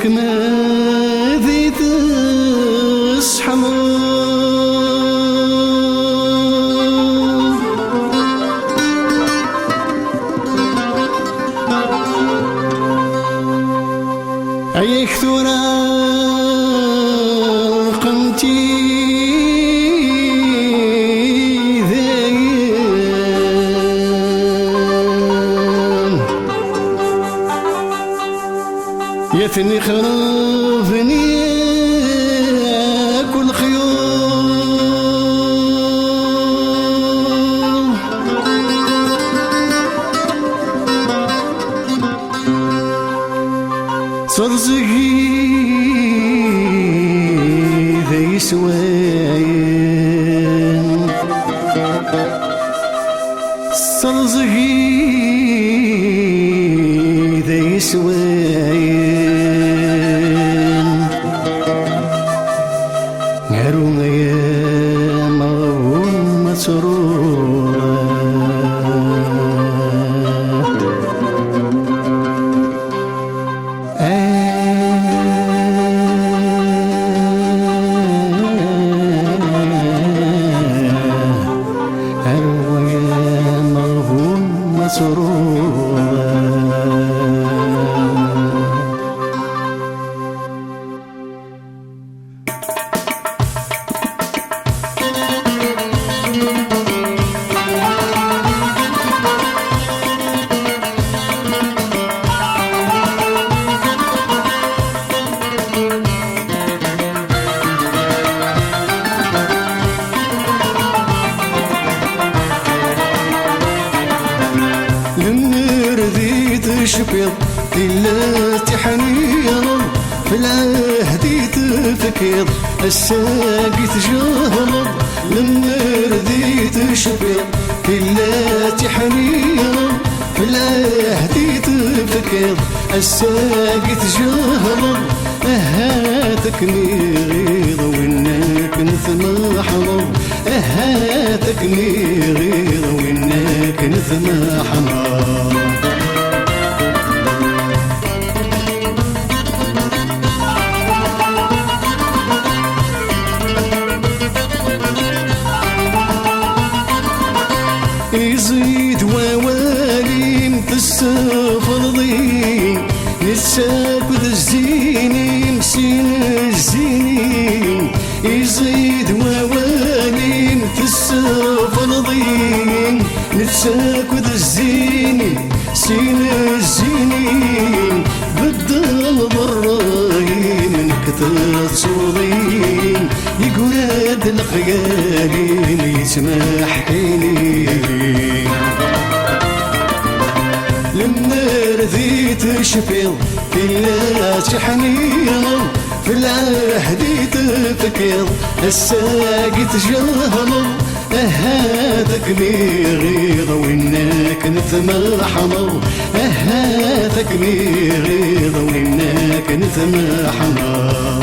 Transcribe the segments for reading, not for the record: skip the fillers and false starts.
ياك ما ذي تصحى عيك ثورة قمتي ذاين يثني خرافني كل خيوم صرزقي ذا يسواين صرزقي ذا يسواين نارون يا مغبون مسرورة شبيض إلا تحنير في العهد تفكير الساقي تجهر لما رديت شبيض إلا تحنير في العهد تفكير الساقي تجهر هاتكني غيظ وإنك نثم حمر هاتكني غيظ وإنك نثم حمر يزيد وواليم في السفر ضين نتساك ذا الزيني مسين الزيني يزيد وواليم في السفر ضين نتساك ذا الزيني سين الزيني بدل ضراي من كثرة صوضين يقول هاد الخيالين يسمح حيني لما رذيت شفيض إلا شحنير في العهد تفكر الساقي تجهر هاتكني غيظ وإنك نثم حمر هاتكني غيظ وإنك نثم حمر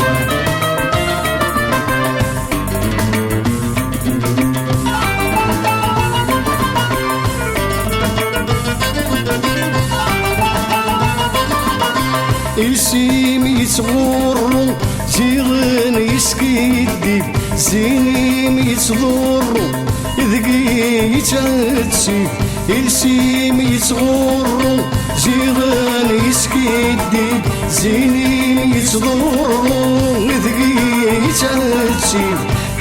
السيم يصغر زيغن يسكيدي زينيم يصغر ذقي يتعدسي السيم يصغر زيغن يسكيدي زينيم يصغر ذقي يتعدسي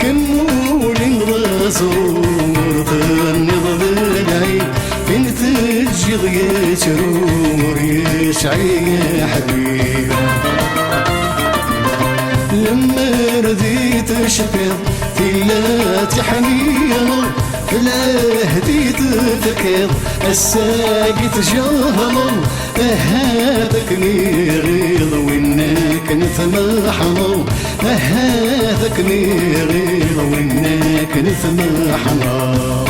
كمول غازور تنض بالعين فين تجي ضيات رور يشعي يا حبيب لما رضيت شفيض تلا تحنير في العهد تفكر الساقي تجهر هاتكني غيظ وإنك نثم حمر هاتكني غيظ وإنك نثم حمر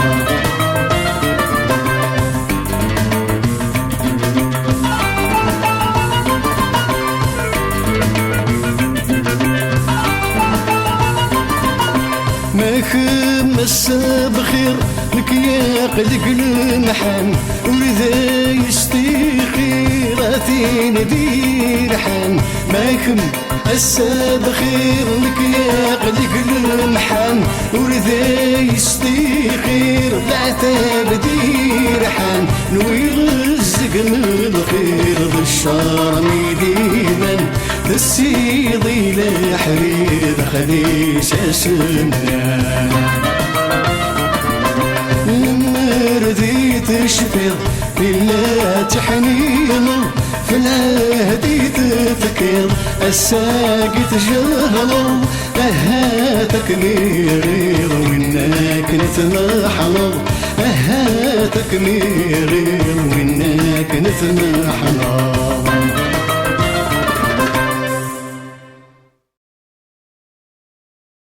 ما خمت هسه بخير لك يا قلق المحن ولذا يستيخي راتين دير حن ما يكم هسه بخير لك يا قلق المحن ولذا يستيخير العتاب دير حن نوي رزق من الخير ذا الشهر ميدينا ذا السيضي لا حرير ذا خليش اسمنا لما رضيت شفير إلا تحنين في العهدي تفكر الساقي تجهل أهاتك ميرير وإنك نتمحل أهاتك ميرير وإنك نتمحل